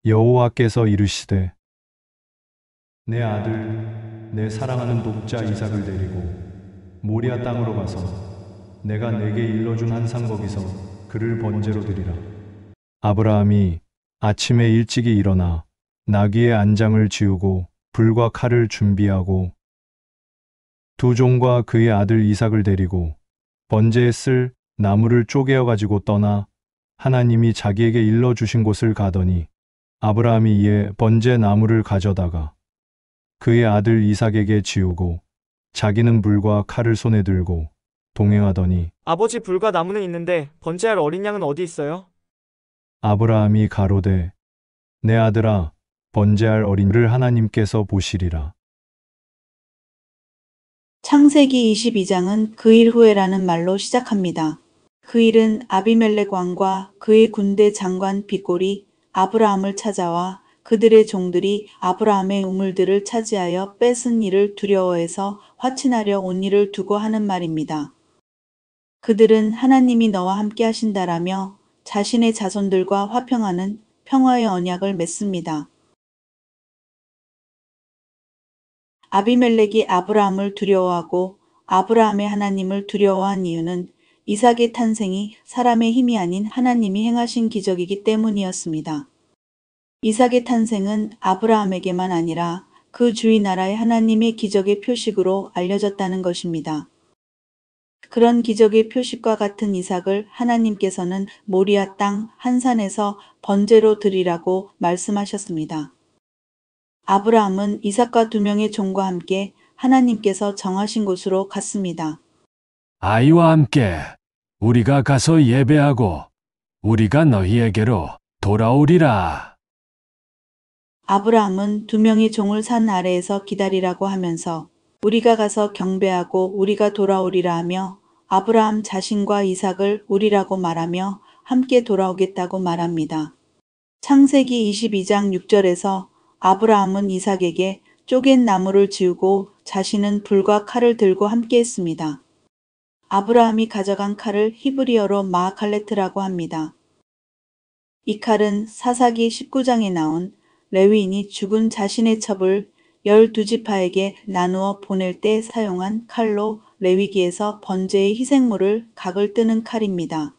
여호와께서 이르시되 내 아들 내 사랑하는 독자 이삭을 데리고 모리아 땅으로 가서 내가 내게 일러준 한상 거기서 그를 번제로 드리라. 아브라함이 아침에 일찍이 일어나 나귀의 안장을 지우고 불과 칼을 준비하고 두 종과 그의 아들 이삭을 데리고 번제에 쓸 나무를 쪼개어 가지고 떠나 하나님이 자기에게 일러주신 곳을 가더니 아브라함이 이에 번제 나무를 가져다가 그의 아들 이삭에게 지우고 자기는 불과 칼을 손에 들고 동행하더니 아버지, 불과 나무는 있는데 번제할 어린 양은 어디 있어요? 아브라함이 가로되 내 아들아 번제할 어린을 하나님께서 보시리라. 창세기 22장은 그 일 후에라는 말로 시작합니다. 그 일은 아비멜렉 왕과 그의 군대 장관 빅골이 아브라함을 찾아와 그들의 종들이 아브라함의 우물들을 차지하여 뺏은 일을 두려워해서 화친하려 온 일을 두고 하는 말입니다. 그들은 하나님이 너와 함께 하신다라며 자신의 자손들과 화평하는 평화의 언약을 맺습니다. 아비멜렉이 아브라함을 두려워하고 아브라함의 하나님을 두려워한 이유는 이삭의 탄생이 사람의 힘이 아닌 하나님이 행하신 기적이기 때문이었습니다. 이삭의 탄생은 아브라함에게만 아니라 그 주위 나라의 하나님의 기적의 표식으로 알려졌다는 것입니다. 그런 기적의 표식과 같은 이삭을 하나님께서는 모리아 땅 한산에서 번제로 드리라고 말씀하셨습니다. 아브라함은 이삭과 두 명의 종과 함께 하나님께서 정하신 곳으로 갔습니다. 아이와 함께 우리가 가서 예배하고 우리가 너희에게로 돌아오리라. 아브라함은 두 명의 종을 산 아래에서 기다리라고 하면서 우리가 가서 경배하고 우리가 돌아오리라 하며 아브라함 자신과 이삭을 우리라고 말하며 함께 돌아오겠다고 말합니다. 창세기 22장 6절에서 아브라함은 이삭에게 쪼갠 나무를 지우고 자신은 불과 칼을 들고 함께 했습니다. 아브라함이 가져간 칼을 히브리어로 마아칼레트라고 합니다. 이 칼은 사사기 19장에 나온 레위인이 죽은 자신의 첩을 12지파에게 나누어 보낼 때 사용한 칼로 레위기에서 번제의 희생물을 각을 뜨는 칼입니다.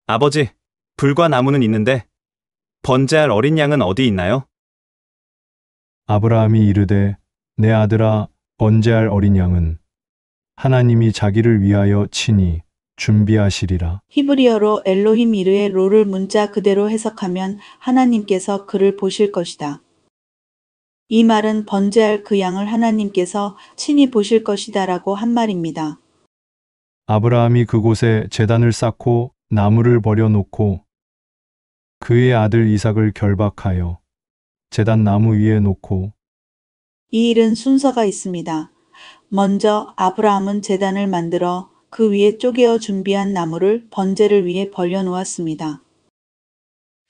아버지, 불과 나무는 있는데 번제할 어린 양은 어디 있나요? 아브라함이 이르되 내 아들아 번제할 어린 양은 하나님이 자기를 위하여 친히 준비하시리라. 히브리어로 엘로힘 이르의 로를 문자 그대로 해석하면 하나님께서 그를 보실 것이다. 이 말은 번제할 그 양을 하나님께서 친히 보실 것이다 라고 한 말입니다. 아브라함이 그곳에 제단을 쌓고 나무를 버려놓고 그의 아들 이삭을 결박하여 제단 나무 위에 놓고 이 일은 순서가 있습니다. 먼저 아브라함은 제단을 만들어 그 위에 쪼개어 준비한 나무를 번제를 위해 벌려놓았습니다.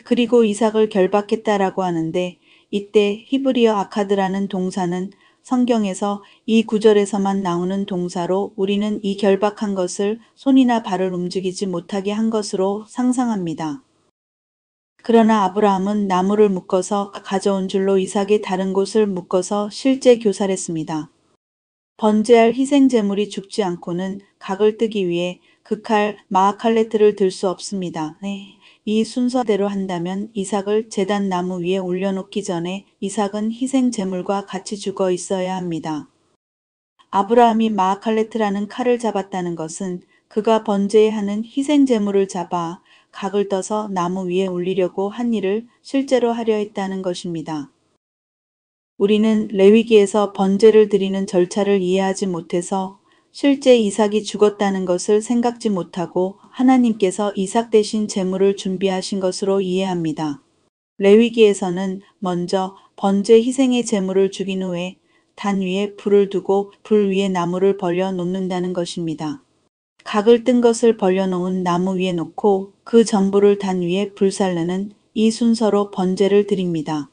그리고 이삭을 결박했다라고 하는데 이때 히브리어 아카드라는 동사는 성경에서 이 구절에서만 나오는 동사로 우리는 이 결박한 것을 손이나 발을 움직이지 못하게 한 것으로 상상합니다. 그러나 아브라함은 나무를 묶어서 가져온 줄로 이삭의 다른 곳을 묶어서 실제 교살했습니다. 번제할 희생 제물이 죽지 않고는 각을 뜨기 위해 그 칼 마아칼레트를 들 수 없습니다. 이 순서대로 한다면 이삭을 제단 나무 위에 올려놓기 전에 이삭은 희생 제물과 같이 죽어 있어야 합니다. 아브라함이 마아칼레트라는 칼을 잡았다는 것은 그가 번제해야 하는 희생 제물을 잡아 각을 떠서 나무 위에 올리려고 한 일을 실제로 하려 했다는 것입니다. 우리는 레위기에서 번제를 드리는 절차를 이해하지 못해서 실제 이삭이 죽었다는 것을 생각지 못하고 하나님께서 이삭 대신 제물을 준비하신 것으로 이해합니다. 레위기에서는 먼저 번제 희생의 제물을 죽인 후에 단 위에 불을 두고 불 위에 나무를 벌려 놓는다는 것입니다. 각을 뜬 것을 벌려놓은 나무 위에 놓고 그 전부를 단 위에 불살르는 이 순서로 번제를 드립니다.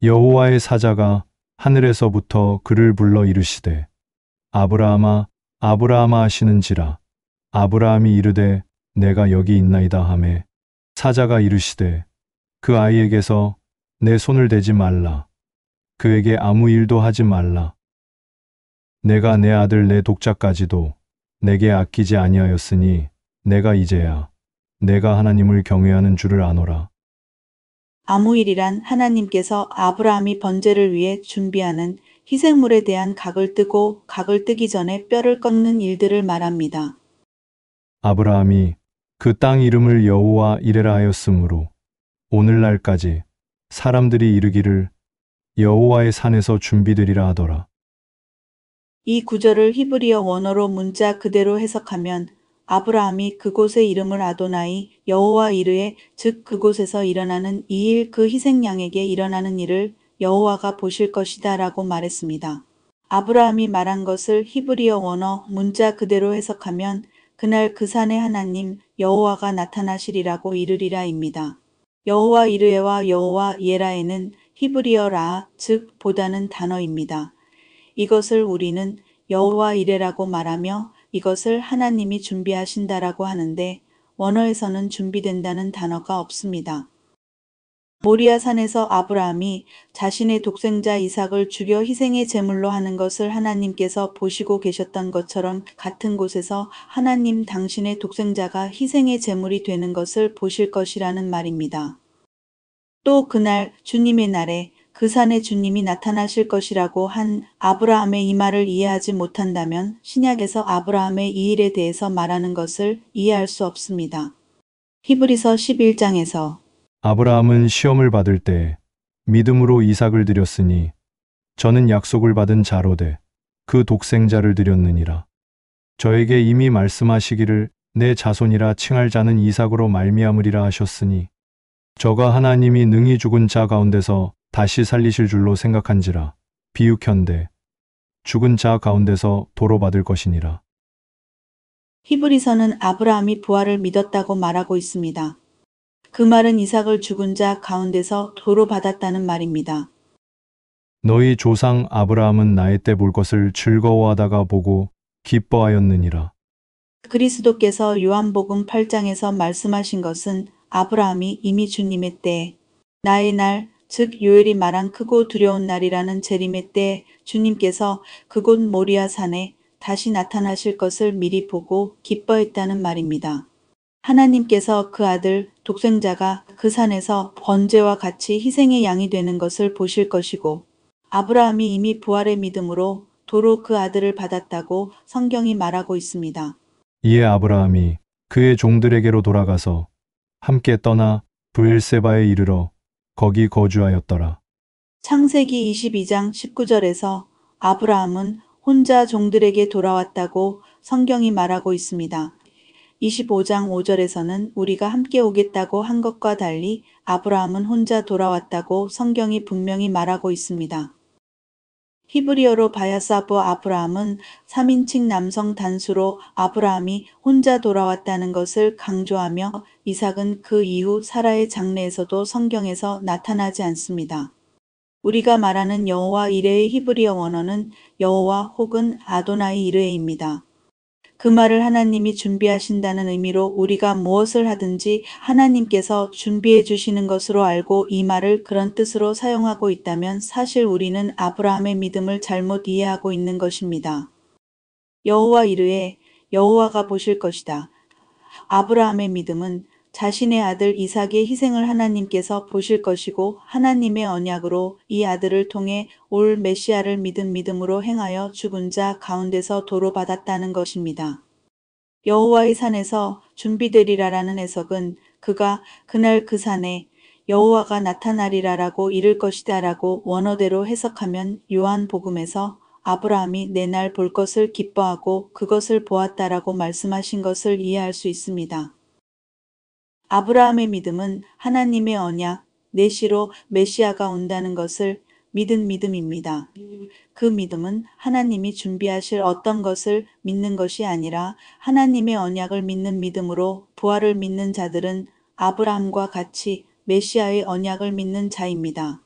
여호와의 사자가 하늘에서부터 그를 불러 이르시되 아브라함아 아브라함아 하시는지라. 아브라함이 이르되 내가 여기 있나이다 하매 사자가 이르시되 그 아이에게서 내 손을 대지 말라. 그에게 아무 일도 하지 말라. 내가 내 아들 내 독자까지도 내게 아끼지 아니하였으니 내가 이제야 내가 하나님을 경외하는 줄을 아노라. 아무 일이란 하나님께서 아브라함이 번제를 위해 준비하는 희생물에 대한 각을 뜨고 각을 뜨기 전에 뼈를 꺾는 일들을 말합니다. 아브라함이 그 땅 이름을 여호와 이레라 하였으므로 오늘날까지 사람들이 이르기를 여호와의 산에서 준비되리라 하더라. 이 구절을 히브리어 원어로 문자 그대로 해석하면 아브라함이 그곳의 이름을 아도나이 여호와 이르에 즉 그곳에서 일어나는 이 일 그 희생양에게 일어나는 일을 여호와가 보실 것이다 라고 말했습니다. 아브라함이 말한 것을 히브리어 원어 문자 그대로 해석하면 그날 그 산에 하나님 여호와가 나타나시리라고 이르리라입니다. 여호와 이르에와 여호와 예라에는 히브리어 라, 즉 보다는 단어입니다. 이것을 우리는 여호와 이레라고 말하며 이것을 하나님이 준비하신다라고 하는데 원어에서는 준비된다는 단어가 없습니다. 모리아 산에서 아브라함이 자신의 독생자 이삭을 죽여 희생의 제물로 하는 것을 하나님께서 보시고 계셨던 것처럼 같은 곳에서 하나님 당신의 독생자가 희생의 제물이 되는 것을 보실 것이라는 말입니다. 또 그날 주님의 날에 그 산에 주님이 나타나실 것이라고 한 아브라함의 이 말을 이해하지 못한다면 신약에서 아브라함의 이 일에 대해서 말하는 것을 이해할 수 없습니다. 히브리서 11장에서 아브라함은 시험을 받을 때 믿음으로 이삭을 드렸으니 저는 약속을 받은 자로되 그 독생자를 드렸느니라. 저에게 이미 말씀하시기를 내 자손이라 칭할 자는 이삭으로 말미암으리라 하셨으니 저가 하나님이 능히 죽은 자 가운데서 다시 살리실 줄로 생각한지라. 비유컨대 죽은 자 가운데서 도로 받을 것이니라. 히브리서는 아브라함이 부활을 믿었다고 말하고 있습니다. 그 말은 이삭을 죽은 자 가운데서 도로 받았다는 말입니다. 너희 조상 아브라함은 나의 때 볼 것을 즐거워하다가 보고 기뻐하였느니라. 그리스도께서 요한복음 8장에서 말씀하신 것은 아브라함이 이미 주님의 때, 나의 날, 즉 요엘이 말한 크고 두려운 날이라는 재림의 때 주님께서 그곳 모리아 산에 다시 나타나실 것을 미리 보고 기뻐했다는 말입니다. 하나님께서 그 아들 독생자가 그 산에서 번제와 같이 희생의 양이 되는 것을 보실 것이고 아브라함이 이미 부활의 믿음으로 도로 그 아들을 받았다고 성경이 말하고 있습니다. 이에 아브라함이 그의 종들에게로 돌아가서 함께 떠나 브엘세바에 이르러 거기 거주하였더라. 창세기 22장 19절에서 아브라함은 혼자 종들에게 돌아왔다고 성경이 말하고 있습니다. 25장 5절에서는 우리가 함께 오겠다고 한 것과 달리 아브라함은 혼자 돌아왔다고 성경이 분명히 말하고 있습니다. 히브리어로 바야사브 아브라함은 3인칭 남성 단수로 아브라함이 혼자 돌아왔다는 것을 강조하며 이삭은 그 이후 사라의 장래에서도 성경에서 나타나지 않습니다. 우리가 말하는 여호와 이레의 히브리어 원어는 여호와 혹은 아도나이 이르에입니다. 그 말을 하나님이 준비하신다는 의미로 우리가 무엇을 하든지 하나님께서 준비해 주시는 것으로 알고 이 말을 그런 뜻으로 사용하고 있다면 사실 우리는 아브라함의 믿음을 잘못 이해하고 있는 것입니다. 여호와 이르에 여호와가 보실 것이다. 아브라함의 믿음은 자신의 아들 이삭의 희생을 하나님께서 보실 것이고 하나님의 언약으로 이 아들을 통해 올 메시아를 믿은 믿음으로 행하여 죽은 자 가운데서 도로 받았다는 것입니다. 여호와의 산에서 준비되리라라는 해석은 그가 그날 그 산에 여호와가 나타나리라라고 이를 것이다라고 원어대로 해석하면 요한복음에서 아브라함이 내 날 볼 것을 기뻐하고 그것을 보았다라고 말씀하신 것을 이해할 수 있습니다. 아브라함의 믿음은 하나님의 언약, 내시로 메시아가 온다는 것을 믿은 믿음입니다. 그 믿음은 하나님이 준비하실 어떤 것을 믿는 것이 아니라 하나님의 언약을 믿는 믿음으로 부활을 믿는 자들은 아브라함과 같이 메시아의 언약을 믿는 자입니다.